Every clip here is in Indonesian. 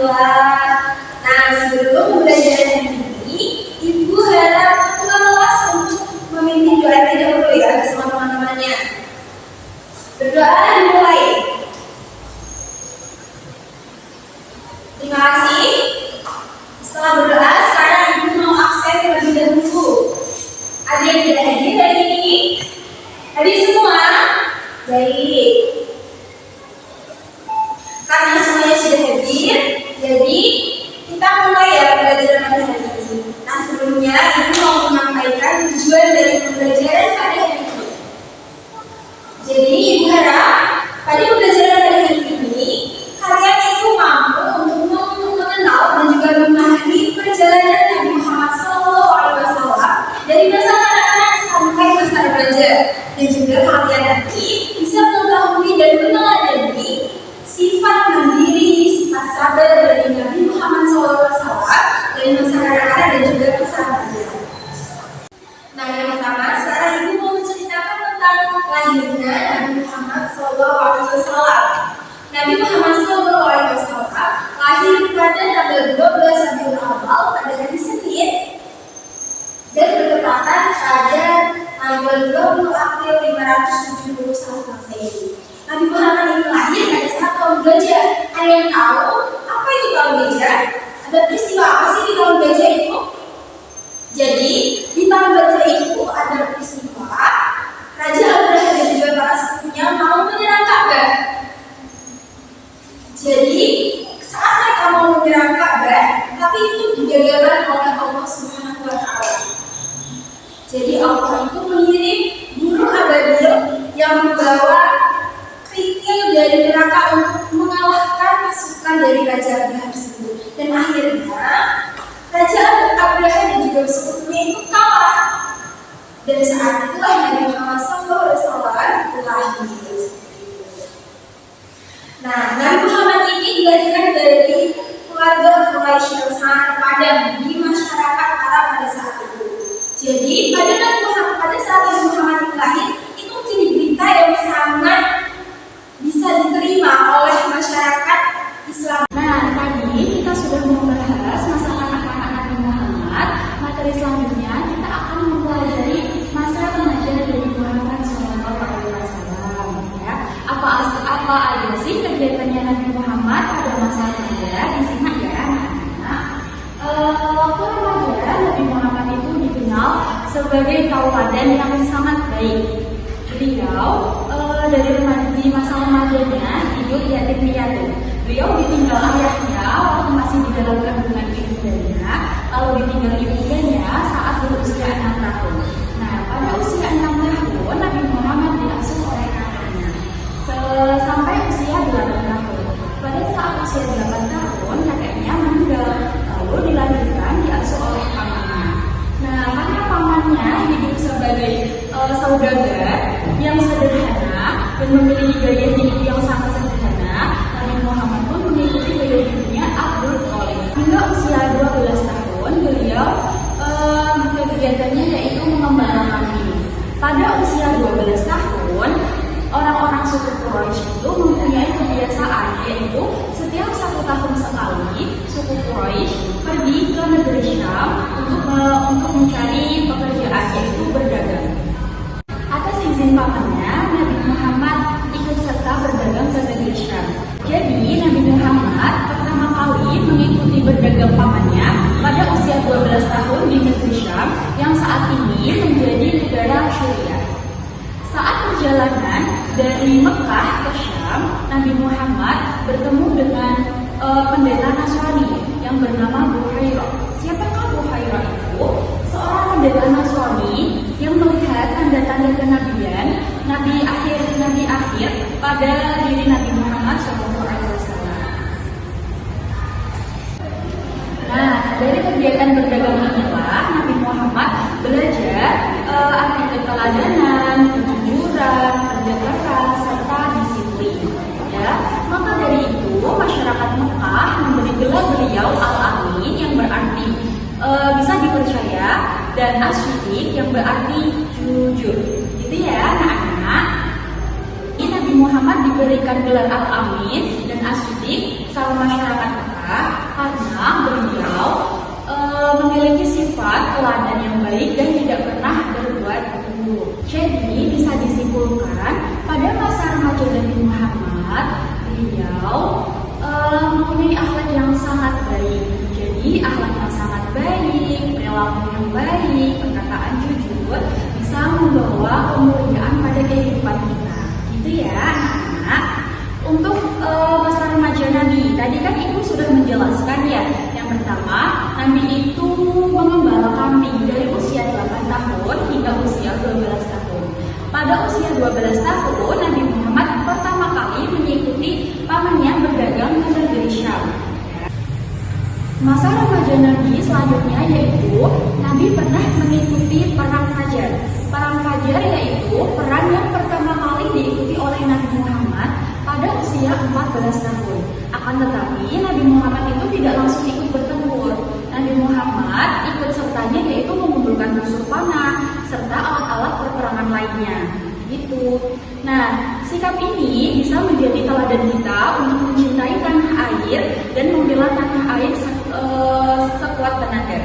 warahmatullah. Nah, sebelum pembelajaran ini, Ibu harap ketua kelas untuk memimpin doa terlebih dahulu ya bersama teman-temannya. Berdoa dimulai. Terima kasih. Setelah berdoa, sekarang Ibu mau absen terlebih dahulu. Ada yang tidak hadir hari ini? Hadir semua? Baik. Karena semuanya sudah hadir, jadi kita mulai ya pembelajaran pada hari ini. Nah, sebelumnya Ibu mau menyampaikan tujuan dari pembelajaran pada hari ini. Jadi Ibu harap pada pembelajaran pada hari ini kalian itu mampu untuk mengenal dan juga memahami perjalanan Nabi Muhammad SAW dari masa anak-anak sampai masa remaja, dan juga kalian nanti bisa mengetahui dan meneladani sifat mandiri, sifat sabar dari Nabi Muhammad SAW dari masa anak-anak dan juga masa remaja. Nah, yang pertama, sekarang Ibu mau menceritakan tentang lahirnya Nabi Muhammad SAW. Nabi Muhammad SAW lahir pada tanggal 12 Rabiul Awal pada hari Senin dan bertepatan pada tanggal 20 April 571 Masehi. Nabi Muhammad ini lahir pada saat tahun gajah. Ada yang tahu apa itu tahun gajah? Ada peristiwa apa sih di tahun gajah itu? Jadi di tahun gajah itu ada peristiwa Raja Abraha dan juga para sepupunya mau menyerang Ka'bah. Jadi saat mereka mau menyerang Ka'bah, tapi itu digagalkan oleh Allah Subhanahu wa Ta'ala. Jadi Allah itu mengirim burung ababil yang membawa kerikil dari neraka untuk mengalahkan pasukan dari Raja Abraha tersebut. Dan akhirnya Raja Abraha dan juga sekutunya itu kalah. Dan saat itulah Nabi Muhammad SAW lahir. Nah, Nabi Muhammad ini dilahirkan dari keluarga Quraisy yang sangat terpadam di masyarakat Arab pada saat itu. Jadi pada saat Nabi Muhammad lahir itu menjadi berita yang sangat bisa diterima oleh masyarakat Islam. Nah, tadi kita sudah membahas masa anak-anak Nabi Muhammad. Materi selanjutnya kita akan mempelajari masa remaja Nabi Muhammad SAW. Ya, apa aja sih kegiatannya Nabi Muhammad pada masa remaja? Disimak ya, anak-anak. Waktu remaja Nabi Muhammad itu dikenal sebagai tauladan yang sangat baik. Beliau di masa remajanya hidup yatim piatu. Beliau ditinggal ayahnya waktu masih di dalam kandungan ibundanya, lalu ditinggal ibundanya saat berusia 6 tahun. Nah, pada usia 6 tahun Nabi Muhammad diasuh oleh kakaknya sampai usia 8 tahun. Pada saat usia 8 tahun kakaknya meninggal, lalu dilanjutkan diasuh oleh pamannya. Nah, karena pamannya hidup sebagai saudagar yang sederhana dan memiliki gaya hidup yang sangat sederhana, Nabi Muhammad pun mengikuti gaya hidupnya Abdul Qadir. Hingga usia 12 tahun beliau kegiatannya yaitu mengembara kambing. Pada usia 12 tahun, orang-orang suku Quraisy itu mempunyai kebiasaan, yaitu setiap 1 tahun sekali suku Quraisy pergi ke negeri Syam untuk mencari pekerjaan, yaitu berdagang. Atas izin pamannya, Nabi Muhammad ikut serta berdagang ke negeri Syam. Jadi Nabi Muhammad pertama kali mengikuti berdagang pamannya pada usia 12 tahun di negeri Syam yang saat ini menjadi negara Syria. Saat perjalanan dari Mekah ke Syam, Nabi Muhammad bertemu dengan pendeta Nasrani yang bernama Buhairah. Siapakah Buhairah itu? Seorang pendeta Nasrani yang melihat tanda-tanda kenabian, nabi akhir pada diri Nabi Muhammad SAW. Nah, dari kegiatan berdagang inilah Nabi Muhammad belajar arti keteladanan, kejujuran, kerja keras, serta disiplin. Ya, maka dari itu masyarakat Mekah memberi gelar beliau Al-Amin yang berarti bisa dipercaya, dan As-Siddiq yang berarti jujur. Gitu ya, anak-anak. Nabi Muhammad diberikan gelar Al-Amin dan As-Siddiq sama masyarakat Mekah memiliki sifat teladan yang baik dan tidak pernah berbuat buruk. Jadi bisa disimpulkan pada masa remaja Nabi Muhammad, beliau mempunyai akhlak yang sangat baik. Jadi akhlak yang sangat baik, perilaku yang baik, perkataan jujur bisa membawa kemuliaan pada kehidupan kita. Gitu ya anak-anak. Untuk masa remaja Nabi, tadi kan Ibu sudah menjelaskan ya. Yang pertama, Nabi itu mengembala kambing dari usia 8 tahun hingga usia 12 tahun. Pada usia 12 tahun, Nabi Muhammad pertama kali mengikuti pamannya berdagang ke negeri Syam. Masa remaja Nabi selanjutnya yaitu Nabi pernah mengikuti perang Fajar. Perang Fajar yaitu perang yang pertama kali diikuti oleh Nabi Muhammad pada usia 14 tahun. Akan tetapi Nabi Muhammad itu tidak langsung ikut bertempur. Nabi Muhammad ikut sertanya yaitu mengumpulkan busur panah serta alat-alat perperangan lainnya. Gitu. Nah, sikap ini bisa menjadi teladan kita untuk mencintai tanah air dan membela tanah air sekuat tenaga.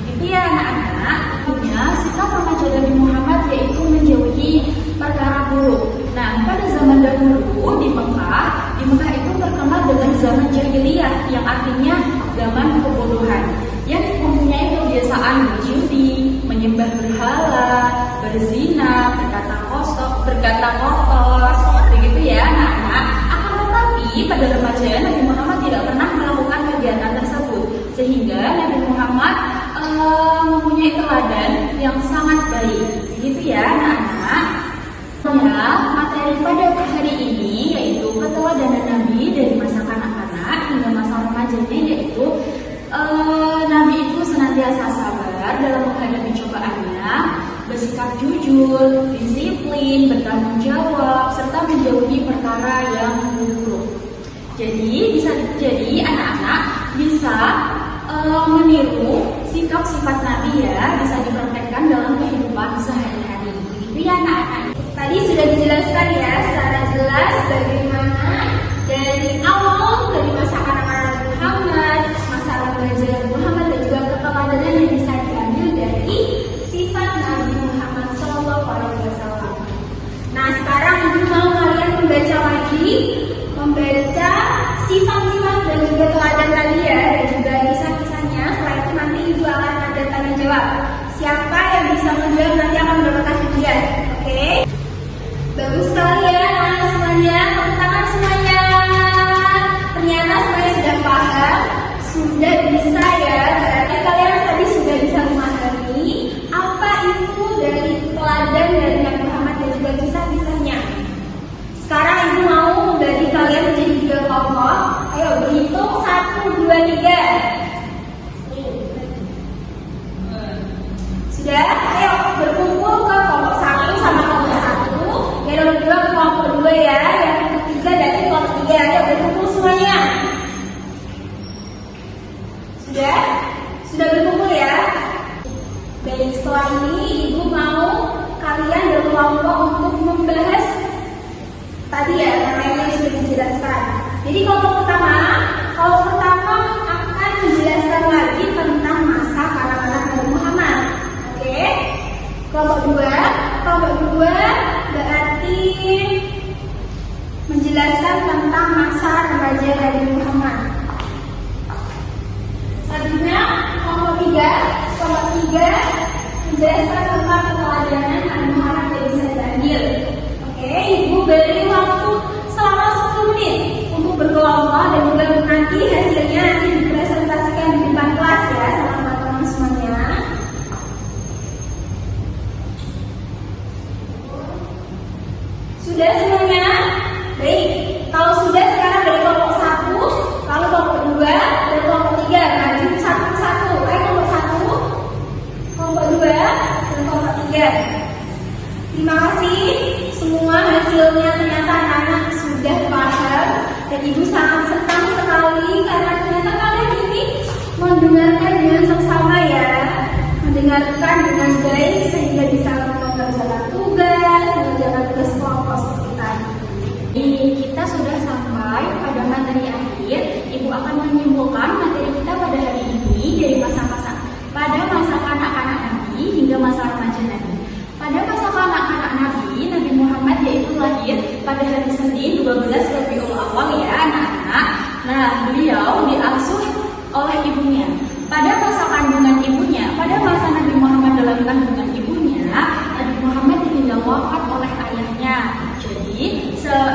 Begitu ya anak-anak. Punya sikap remaja Nabi Muhammad yaitu menjauhi perkara buruk. Nah, pada zaman dahulu di Mekah itu terkenal dengan zaman jahiliyah yang artinya zaman kebodohan, yang mempunyai kebiasaan berjudi, menyembah berhala, berzina, berkata kotor, begitu ya anak-anak. Akan tetapi pada remaja Nabi Muhammad tidak pernah melakukan kegiatan tersebut, sehingga Nabi Muhammad mempunyai teladan yang sangat baik, begitu ya anak-anak. Ya, materi pada hari ini yaitu keteladanan Nabi dari masa kanak-kanak hingga masa remajanya, yaitu Nabi itu senantiasa sabar dalam menghadapi cobaannya, bersikap jujur, disiplin, bertanggung jawab, serta menjauhi perkara yang buruk. Jadi anak-anak bisa meniru sikap-sifat Nabi ya, bisa dipraktekkan dalam kehidupan sehari-hari. Itu ya anak-anak. Tadi sudah dijelaskan ya secara jelas bagaimana dari awal dari masa kanak-kanak Muhammad, masa remaja Muhammad dan juga keteladanan yang bisa diambil dari sifat Nabi Muhammad SAW. Nah sekarang Ibu mau kalian membaca sifat-sifat dan juga teladan tadi ya, dan juga kisah-kisahnya. Setelah itu nanti Ibu akan ada tanya jawab. Siapa yang bisa menjawab nanti akan mendapatkan hadiah. Oke? Bagus sekali ya anak semuanya, tepuk tangan semuanya. Ternyata semuanya sudah paham, sudah bisa ya. Berarti kalian tadi sudah bisa memahami apa itu dari teladan dari Nabi Muhammad dan juga kisah-kisahnya. Sekarang Ibu mau membagi kalian menjadi 3 kelompok. Ayo berhitung 1, 2, 3. Sudah? Ayo berkumpul ke kelompok 1 sama kelompok 1. Yang nomor 2 ke kelompok 2 ya. Yang ketiga dari kelompok 3. Ayo berkumpul semuanya. Sudah? Sudah berkumpul ya? Baik, setelah ini Ibu mau kalian berkelompok untuk membahas tadi ya, namanya sudah dijelaskan. Jadi kelompok pertama akan menjelaskan lagi tentang masa kanak-kanak Nabi Muhammad. Oke? Kelompok kedua berarti menjelaskan tentang masa remaja Nabi Muhammad. Selanjutnya kelompok tiga menjelaskan tentang keteladanan Nabi Muhammad yang bisa diambil. Oke, Ibu beri waktu selama 10 menit untuk berkelompok dan juga nanti hasilnya nanti dipresentasikan di depan kelas ya sama teman-teman semuanya. Sudah semuanya? Baik, kalau sudah sekarang dari kelompok 1, lalu kelompok 2 dan kelompok 3 maju satu-satu. Ayo kelompok 1, kelompok 2 dan kelompok 3. Terima kasih semua, hasilnya ternyata anak-anak sudah paham dan Ibu sangat senang sekali karena ternyata kalian ini mendengarkan dengan seksama ya, mendengarkan dengan baik sehingga bisa mengerjakan tugas, mengerjakan tugas kelompok seperti tadi. Kita sudah sampai pada materi akhir. Ibu akan menyimpulkan materi kita pada hari ini dari hari Senin 12 Rabiul Awal ya anak-anak. Nah, beliau diasuh oleh ibunya. Pada masa kandungan ibunya, pada masa Nabi Muhammad dalam kandungan ibunya, Nabi Muhammad ditinggal wafat oleh ayahnya.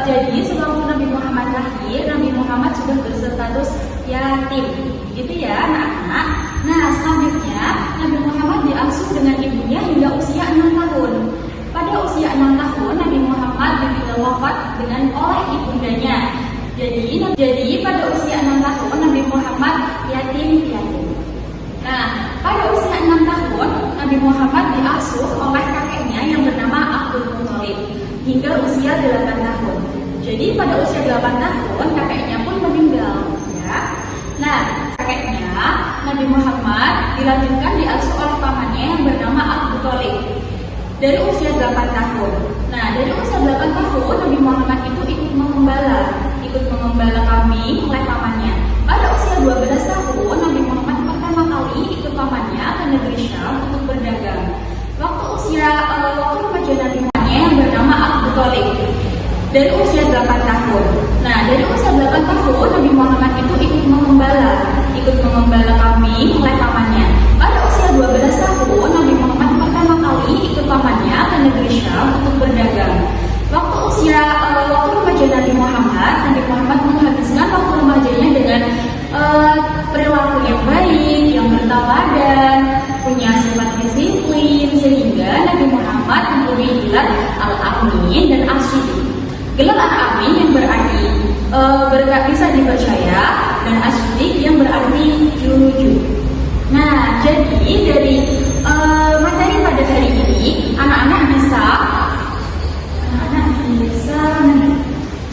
Jadi sebelum Nabi Muhammad lahir, Nabi Muhammad sudah berstatus yatim. Gitu ya anak-anak. Nah, selanjutnya Nabi Muhammad diasuh dengan ibunya hingga usia 6 tahun. Pada usia 6 tahun, Nabi Muhammad ditinggal wafat oleh ibundanya. Jadi pada usia 6 tahun Nabi Muhammad yatim piatu. Nah, pada usia 6 tahun Nabi Muhammad diasuh oleh kakeknya yang bernama Abdul Muthalib hingga usia 8 tahun. Jadi pada usia 8 tahun kakeknya pun meninggal ya. Nah, kakeknya Nabi Muhammad dilanjutkan diasuh oleh pamannya yang bernama Abu Thalib dari usia 8 tahun. Nah, dari usia 8 tahun Nabi Muhammad itu ikut mengembala kambing oleh pamannya. Pada usia 12 tahun Nabi Muhammad pertama kali ikut pamannya ke negeri Syam untuk berdagang. Waktu remaja Nabi Muhammad yang bernama Abu Thalib dari usia 8 tahun. Nah, dari usia 8 tahun Nabi Muhammad itu ikut mengembala kambing oleh pamannya. Pada usia 12 tahun Nabi Muhammad pertama kali ikut pamannya ke negeri Syam untuk berdagang. Waktu remaja Nabi Muhammad menghabiskan waktu remajanya dengan perilaku yang baik, yang bertawadan, punya sifat disiplin, sehingga Nabi Muhammad mempunyai gelar Al-Amin dan As-Siddiq. Gelar Al-Amin yang berarti bisa dipercaya dan As-Siddiq yang berarti jujur. Nah, jadi dari materi pada hari ini anak-anak bisa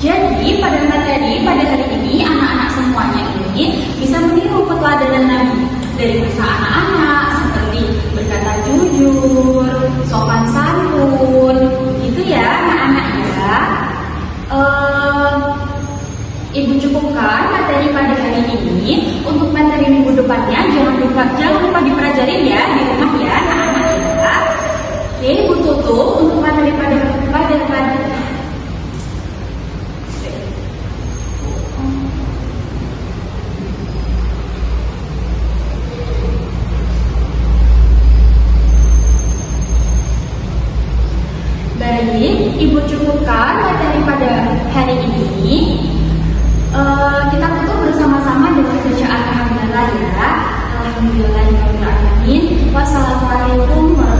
jadi pada materi pada hari ini anak-anak semuanya ini bisa meniru keteladanan Nabi dari masa anak-anak seperti berkata jujur, sopan santun, gitu ya anak-anak ya. Ibu cukupkan materi pada hari ini. Untuk materi minggu depannya jangan lupa dipelajarin ya di rumah ya anak-anak ya. Oke, Ibu tutup untuk materi pada Baik, Ibu cukupkan materi pada hari ini. Kita tutup bersama-sama dengan bacaan alhamdulillah ya. Alhamdulillahirabbil alamin. Wassalamualaikum warahmatullahi wabarakatuh.